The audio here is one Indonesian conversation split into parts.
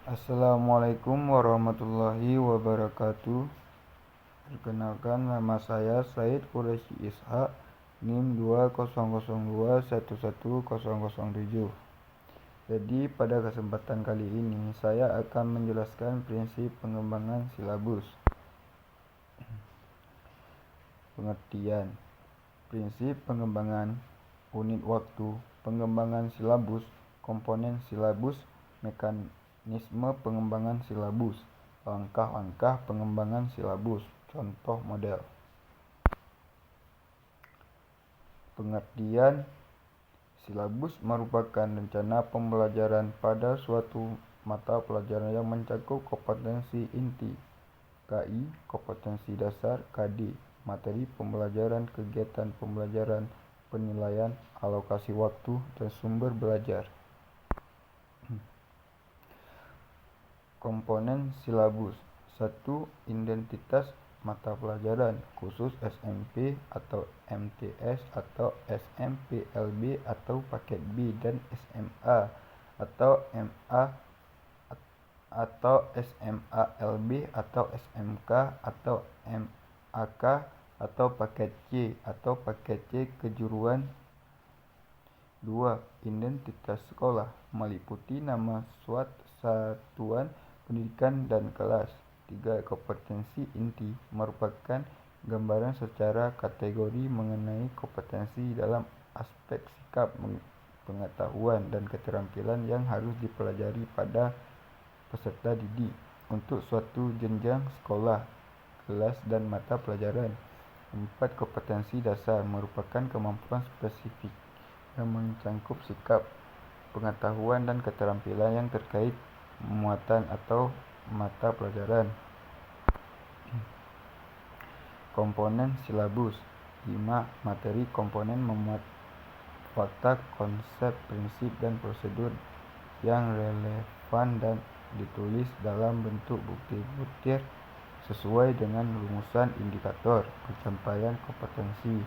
Assalamualaikum warahmatullahi wabarakatuh. Perkenalkan, nama saya Said Quraisy Ishak, NIM 200211007. Jadi pada kesempatan kali ini saya akan menjelaskan prinsip pengembangan silabus. Pengertian prinsip pengembangan, unit waktu, pengembangan silabus, komponen silabus, mekanisme pengembangan silabus, langkah-langkah pengembangan silabus, contoh model. Pengertian silabus merupakan rencana pembelajaran pada suatu mata pelajaran yang mencakup kompetensi inti, KI, kompetensi dasar, KD, materi pembelajaran, kegiatan pembelajaran, penilaian, alokasi waktu, dan sumber belajar. Komponen silabus. 1. Identitas mata pelajaran khusus SMP atau MTS atau SMPLB atau paket B dan SMA atau MA atau SMALB atau SMK atau MAK atau paket C atau paket C kejuruan. 2. Identitas sekolah meliputi nama satuan pendidikan dan kelas. 3. Kompetensi inti merupakan gambaran secara kategori mengenai kompetensi dalam aspek sikap, pengetahuan, dan keterampilan yang harus dipelajari pada peserta didik untuk suatu jenjang sekolah, kelas, dan mata pelajaran. 4. Kompetensi dasar merupakan kemampuan spesifik yang mencakup sikap, pengetahuan, dan keterampilan yang terkait muatan atau mata pelajaran. Komponen silabus. 5. Materi komponen memuat fakta, konsep, prinsip, dan prosedur yang relevan dan ditulis dalam bentuk butir-butir sesuai dengan rumusan indikator pencapaian kompetensi.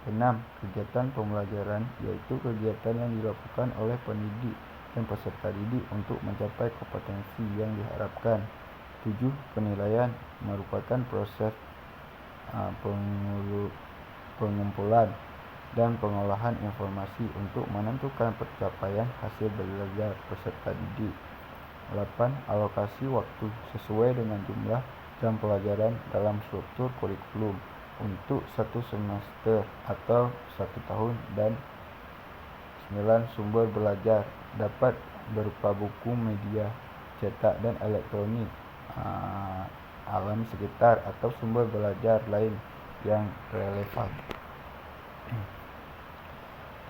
6. Kegiatan pembelajaran, yaitu kegiatan yang dilakukan oleh pendidik dan peserta didik untuk mencapai kompetensi yang diharapkan. 7. Penilaian merupakan proses pengumpulan dan pengolahan informasi untuk menentukan pencapaian hasil belajar peserta didik. 8. Alokasi waktu sesuai dengan jumlah jam pelajaran dalam struktur kurikulum untuk satu semester atau 1 tahun. Dan 9. Sumber belajar dapat berupa buku, media cetak dan elektronik, alam sekitar, atau sumber belajar lain yang relevan.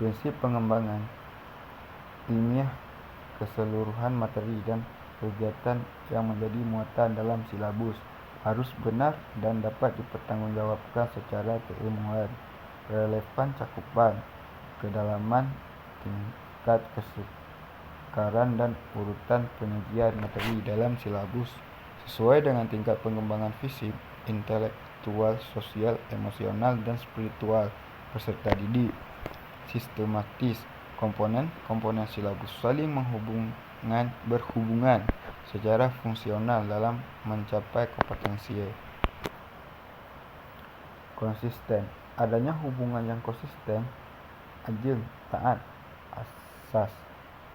Prinsip pengembangan ilmiah keseluruhan materi dan kegiatan yang menjadi muatan dalam silabus harus benar dan dapat dipertanggungjawabkan secara keilmuan. Relevan cakupan, kedalaman, tingkat kesukaran, dan urutan penyajian materi dalam silabus sesuai dengan tingkat pengembangan fisik, intelektual, sosial, emosional, dan spiritual peserta didik. Sistematis. Komponen silabus saling berhubungan secara fungsional dalam mencapai kompetensi. Konsisten. Adanya hubungan yang konsisten, ajeng, taat, asas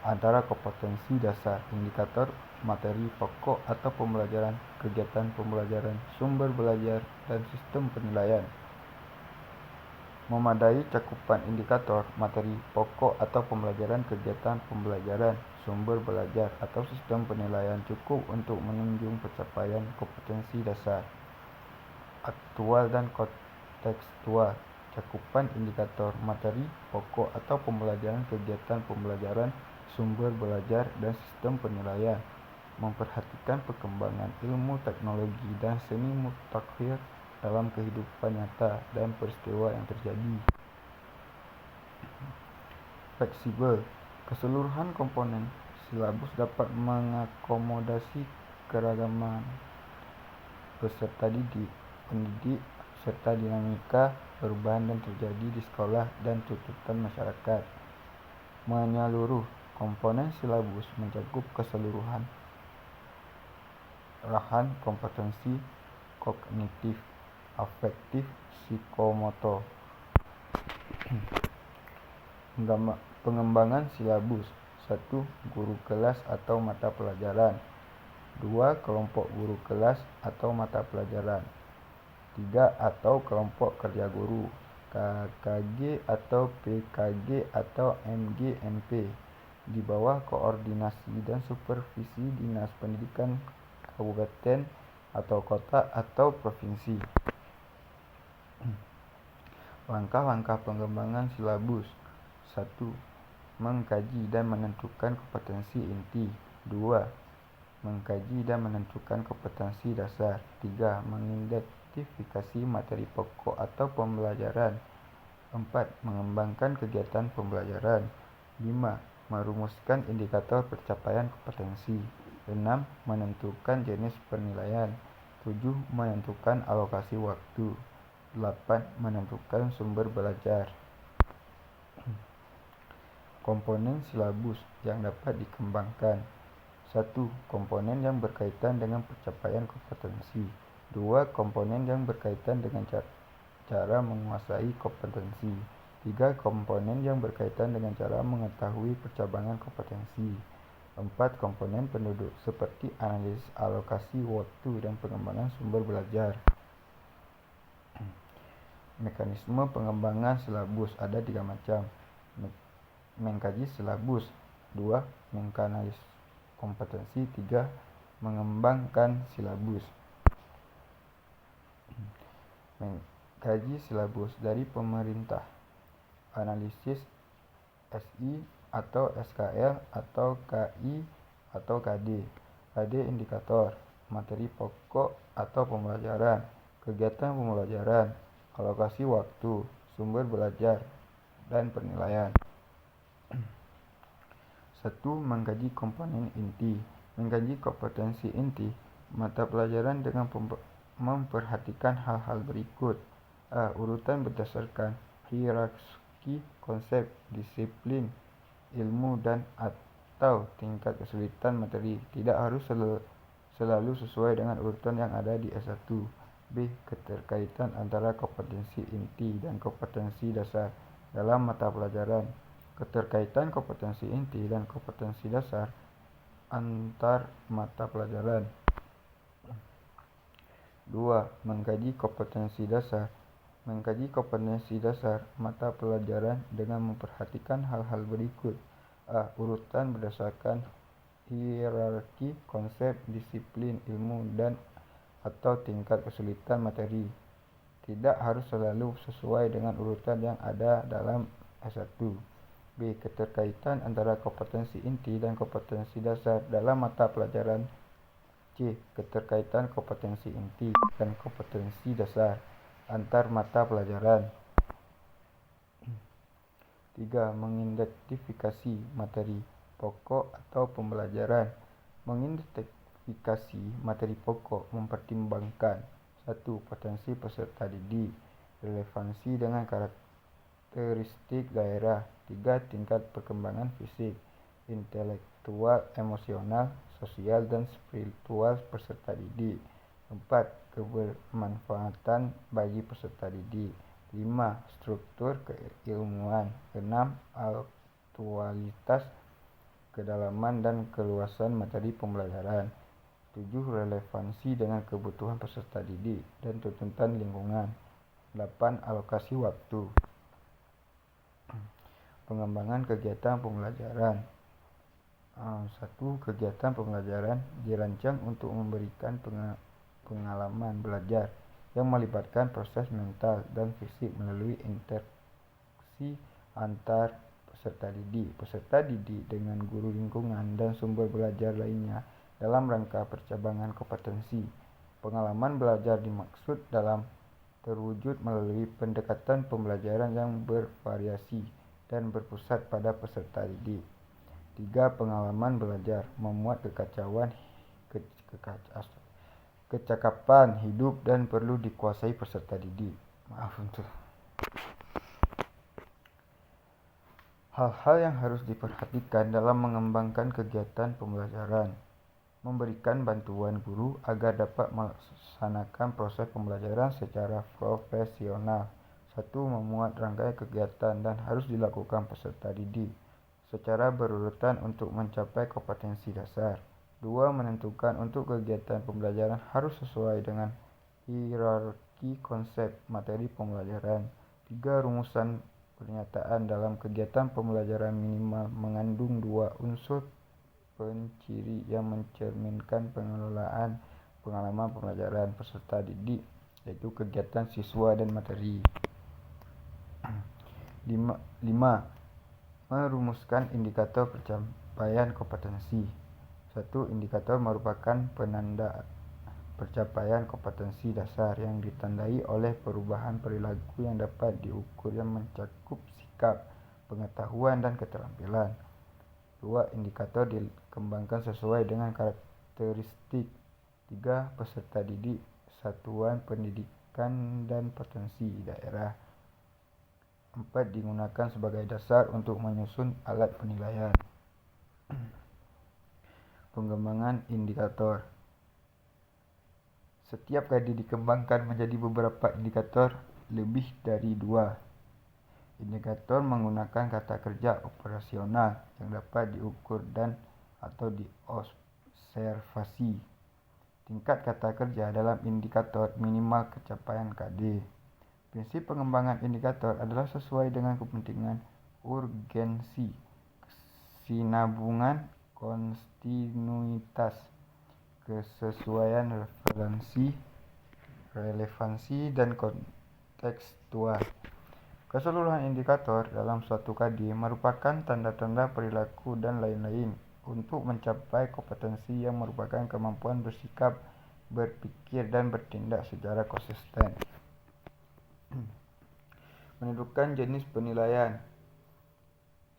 antara kompetensi dasar, indikator, materi pokok atau pembelajaran, kegiatan pembelajaran, sumber belajar, dan sistem penilaian. Memadai cakupan indikator, materi pokok atau pembelajaran, kegiatan pembelajaran, sumber belajar, atau sistem penilaian cukup untuk menunjang pencapaian kompetensi dasar. Aktual dan kontekstual. Cakupan indikator, materi pokok atau pembelajaran, kegiatan pembelajaran, sumber belajar, dan sistem penilaian memperhatikan perkembangan ilmu, teknologi, dan seni mutakhir dalam kehidupan nyata dan peristiwa yang terjadi. Fleksibel. Keseluruhan komponen silabus dapat mengakomodasi keragaman peserta didik, pendidik, serta dinamika perubahan yang terjadi di sekolah dan tuntutan masyarakat. Menyeluruh. Komponen silabus mencakup keseluruhan pengolahan kompetensi kognitif, afektif, psikomotor. Pengembangan silabus. 1. Guru kelas atau mata pelajaran. 2. Kelompok guru kelas atau mata pelajaran. 3. Atau kelompok kerja guru, KKG atau PKG atau MGMP, di bawah koordinasi dan supervisi Dinas Pendidikan Kabupaten atau Kota atau Provinsi. Langkah-langkah pengembangan silabus. 1. Mengkaji dan menentukan kompetensi inti. 2. Mengkaji dan menentukan kompetensi dasar. 3. Mengidentifikasi materi pokok atau pembelajaran. 4. Mengembangkan kegiatan pembelajaran. 5. Merumuskan indikator pencapaian kompetensi. 6. Menentukan jenis penilaian. 7. Menentukan alokasi waktu. 8. Menentukan sumber belajar. Komponen silabus yang dapat dikembangkan. 1. Komponen yang berkaitan dengan pencapaian kompetensi. 2. Komponen yang berkaitan dengan cara menguasai kompetensi. 3. Komponen yang berkaitan dengan cara mengetahui pencabangan kompetensi. 4. Komponen penduduk seperti analisis alokasi waktu dan pengembangan sumber belajar. Mekanisme pengembangan silabus ada 3 macam. Mengkaji silabus. 2. Menganalisis kompetensi. 3. Mengembangkan silabus. Mengkaji silabus dari pemerintah. Analisis SI atau SKL atau KI atau KD. KD indikator, materi pokok atau pembelajaran, kegiatan pembelajaran, alokasi waktu, sumber belajar, dan penilaian. 1. Mengkaji komponen inti. Mengkaji kompetensi inti mata pelajaran dengan memperhatikan hal-hal berikut. A. Urutan berdasarkan hierarki konsep, disiplin, ilmu, dan atau tingkat kesulitan materi. Tidak harus selalu sesuai dengan urutan yang ada di S1. B. Keterkaitan antara kompetensi inti dan kompetensi dasar dalam mata pelajaran. Keterkaitan kompetensi inti dan kompetensi dasar antar mata pelajaran. 2. Mengkaji kompetensi dasar. Mengkaji kompetensi dasar mata pelajaran dengan memperhatikan hal-hal berikut. A. Urutan berdasarkan hierarki konsep, disiplin, ilmu, dan atau tingkat kesulitan materi. Tidak harus selalu sesuai dengan urutan yang ada dalam S1. B. Keterkaitan antara kompetensi inti dan kompetensi dasar dalam mata pelajaran. C. Keterkaitan kompetensi inti dan kompetensi dasar antar mata pelajaran. 3. Mengidentifikasi materi pokok atau pembelajaran. Mengidentifikasi materi pokok mempertimbangkan 1. Potensi peserta didik, relevansi dengan karakteristik daerah. 3. Tingkat perkembangan fisik, intelektual, emosional, sosial, dan spiritual peserta didik. 4. Kebermanfaatan bagi peserta didik. 5. Struktur keilmuan. 6. Aktualitas, kedalaman, dan keluasan materi pembelajaran. 7. Relevansi dengan kebutuhan peserta didik dan tuntutan lingkungan. 8. Alokasi waktu. Pengembangan kegiatan pembelajaran. 1. Kegiatan pembelajaran dirancang untuk memberikan pengalaman belajar yang melibatkan proses mental dan fisik melalui interaksi antar peserta didik dengan guru lingkungan dan sumber belajar lainnya dalam rangka percabangan kompetensi. Pengalaman belajar dimaksud dalam terwujud melalui pendekatan pembelajaran yang bervariasi dan berpusat pada peserta didik. 3. Pengalaman belajar memuat kecakapan hidup dan perlu dikuasai peserta didik. Hal-hal yang harus diperhatikan dalam mengembangkan kegiatan pembelajaran. memberikan bantuan guru agar dapat melaksanakan proses pembelajaran secara profesional. 1. Memuat rangkaian kegiatan dan harus dilakukan peserta didik secara berurutan untuk mencapai kompetensi dasar. 2. Menentukan untuk kegiatan pembelajaran harus sesuai dengan hierarki konsep materi pembelajaran. 3. Rumusan pernyataan dalam kegiatan pembelajaran minimal mengandung 2 unsur penciri yang mencerminkan pengelolaan pengalaman pembelajaran peserta didik, yaitu kegiatan siswa dan materi. 5. Merumuskan indikator pencapaian kompetensi. 1. Indikator merupakan penanda pencapaian kompetensi dasar yang ditandai oleh perubahan perilaku yang dapat diukur yang mencakup sikap, pengetahuan, dan keterampilan. 2. Indikator dikembangkan sesuai dengan karakteristik 3. Peserta didik, satuan pendidikan, dan potensi daerah. 4. Digunakan sebagai dasar untuk menyusun alat penilaian. Pengembangan indikator. Setiap kali dikembangkan menjadi beberapa indikator, lebih dari 2 indikator menggunakan kata kerja operasional yang dapat diukur dan atau diobservasi. Tingkat kata kerja dalam indikator minimal kecapaian KD. Prinsip pengembangan indikator adalah sesuai dengan kepentingan urgensi, kesinambungan, kontinuitas, kesesuaian relevansi, dan kontekstual. Keseluruhan indikator dalam suatu KD merupakan tanda-tanda perilaku dan lain-lain untuk mencapai kompetensi yang merupakan kemampuan bersikap, berpikir, dan bertindak secara konsisten. Menentukan jenis penilaian.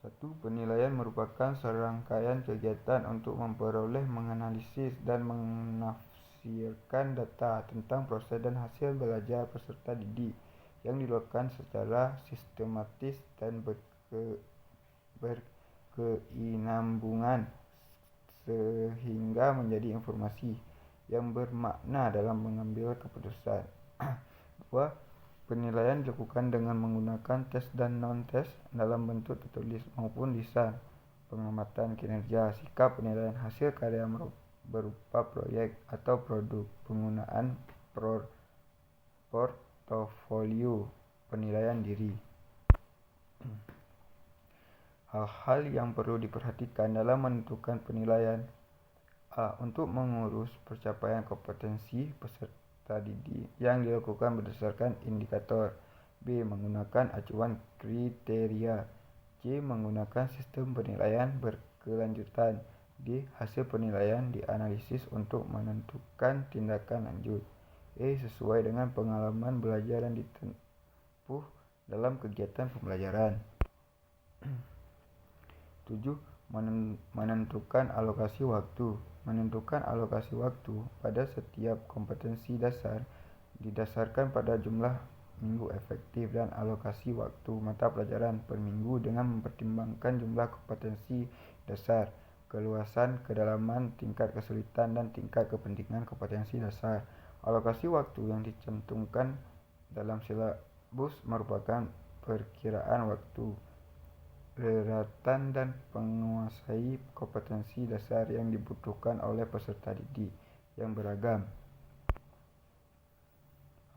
1. Penilaian merupakan serangkaian kegiatan untuk memperoleh, menganalisis, dan menafsirkan data tentang proses dan hasil belajar peserta didik yang dilakukan secara sistematis dan berkesinambungan sehingga menjadi informasi yang bermakna dalam mengambil keputusan. 2. Penilaian dilakukan dengan menggunakan tes dan non-tes dalam bentuk tertulis maupun lisan. Pengamatan kinerja, sikap penilaian hasil karya berupa proyek atau produk, penggunaan portofolio, penilaian diri. Hal-hal yang perlu diperhatikan dalam menentukan penilaian. A. Untuk mengurus pencapaian kompetensi peserta didik yang dilakukan berdasarkan indikator. B. Menggunakan acuan kriteria. C. Menggunakan sistem penilaian berkelanjutan. D. Hasil penilaian dianalisis untuk menentukan tindakan lanjut. E. Sesuai dengan pengalaman belajar yang ditempuh dalam kegiatan pembelajaran. 7. Menentukan alokasi waktu. Menentukan alokasi waktu pada setiap kompetensi dasar didasarkan pada jumlah minggu efektif dan alokasi waktu mata pelajaran per minggu dengan mempertimbangkan jumlah kompetensi dasar, keluasan, kedalaman, tingkat kesulitan, dan tingkat kepentingan kompetensi dasar. Alokasi waktu yang dicantumkan dalam silabus merupakan perkiraan waktu reratan dan menguasai kompetensi dasar yang dibutuhkan oleh peserta didik yang beragam.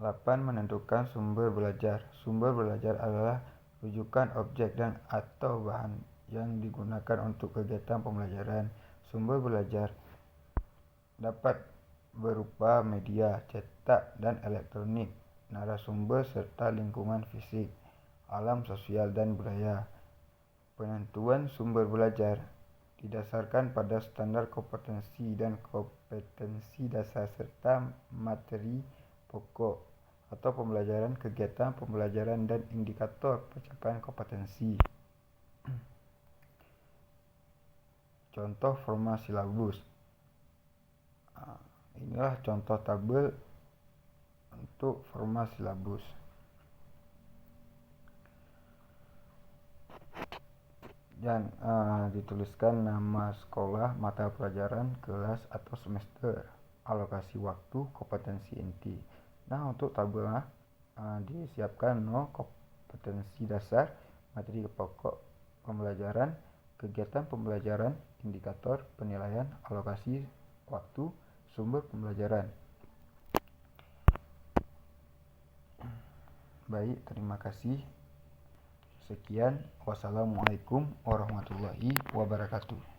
8. Menentukan sumber belajar. Sumber belajar adalah rujukan objek dan atau bahan yang digunakan untuk kegiatan pembelajaran. Sumber belajar dapat berupa media cetak dan elektronik, narasumber, serta lingkungan fisik, alam sosial, dan budaya. Penentuan sumber belajar didasarkan pada standar kompetensi dan kompetensi dasar serta materi pokok atau pembelajaran, kegiatan pembelajaran, dan indikator pencapaian kompetensi. Contoh format silabus. Inilah contoh tabel untuk format silabus. dan dituliskan nama sekolah, mata pelajaran, kelas atau semester, alokasi waktu, kompetensi inti. Nah, untuk tabel disiapkan kompetensi dasar, materi pokok pembelajaran, kegiatan pembelajaran, indikator penilaian, alokasi waktu, sumber pembelajaran. Baik, terima kasih. Sekian, wassalamualaikum warahmatullahi wabarakatuh.